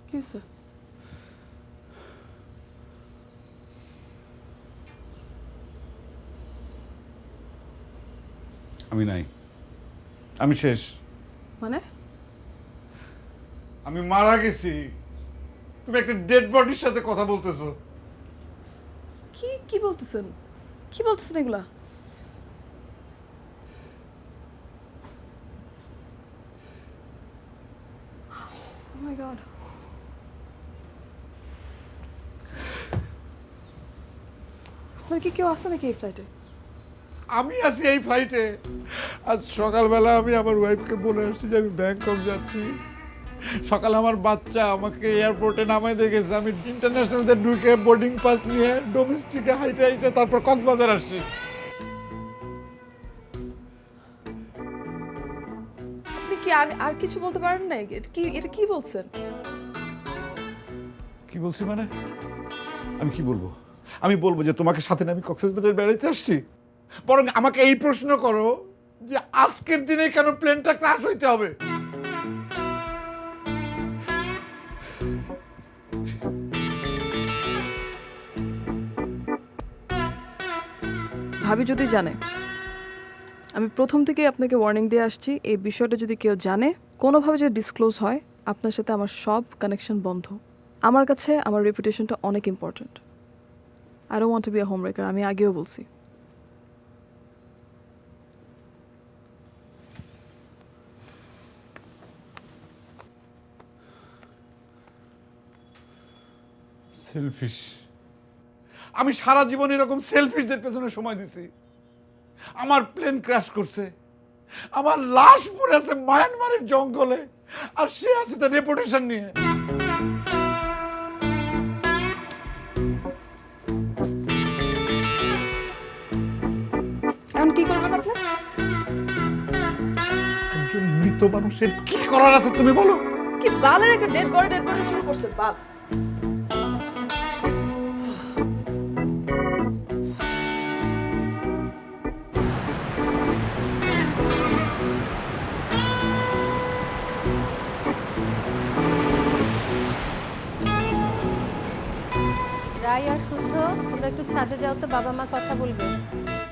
কি হয়েছে? আমি নাই, আমি শেষ। মানে? আমি মারা গেছি। তুমি একটা ডেড বডির সাথে কথা বলতেছো। কি কি বলতেছেন? কি বলতেছেন এগুলা? Oh my God. আপনার কি কেউ আছে নাকি এই ফ্লাইটে? আমি আছি এই ফ্লাইটে। আজ সকালবেলা আমি আমার ওয়াইফকে বলে আসছি যে আমি ব্যাংকক যাচ্ছি। সকালে আমার বাচ্চা আমাকে এয়ারপোর্টে নামাই দিয়ে গেছে। আমি ইন্টারন্যাশনালতে ঢুকে বোর্ডিং পাস নিয়ে ডোমেস্টিকে হাইটে এসে তারপর কক্সবাজার আসছি। আপনি কি আর আর কিছু বলতে পারেন না? এটা কি বলছেন? কি বলছি মানে? আমি কি বলবো? আমি বলবো যে তোমাকে সাথে নিয়ে আমি কক্সবাজার বেড়াইতে আসছি? বরং আমাকে এই প্রশ্ন করো যে আজকের দিনে কেন প্লেনটা ক্র্যাশ হইতে হবে? ভাবি যদি জানে, আমি প্রথম থেকেই আপনাকে ওয়ার্নিং দিয়ে আসছি, এই বিষয়টা যদি কেউ জানে, কোনোভাবে যদি ডিসক্লোজ হয়, আপনার সাথে আমার সব কানেকশন বন্ধ। আমার কাছে আমার রেপুটেশনটা অনেক important. I don't want to be a home wrecker, আমি আগেও বলছি। সেলফিশ। আমি সারা জীবন এরকম সেলফিশদের পেছনে সময় দিছি। আমার প্লেন ক্র্যাশ করছে, আমার লাশ পড়ে আছে মায়ানমারের জঙ্গলে, আর সে আছে তার রেপুটেশন নিয়ে। এখন কি করবেন আপনি? একজন মৃত মানুষের কি করার আছে তুমি বলো? কি বালের একটা ডেড বডি শুরু করছে বাল। রাই আর শুদ্ধ, তোমরা একটু ছাদে যাও তো, বাবা মা কথা বলবে।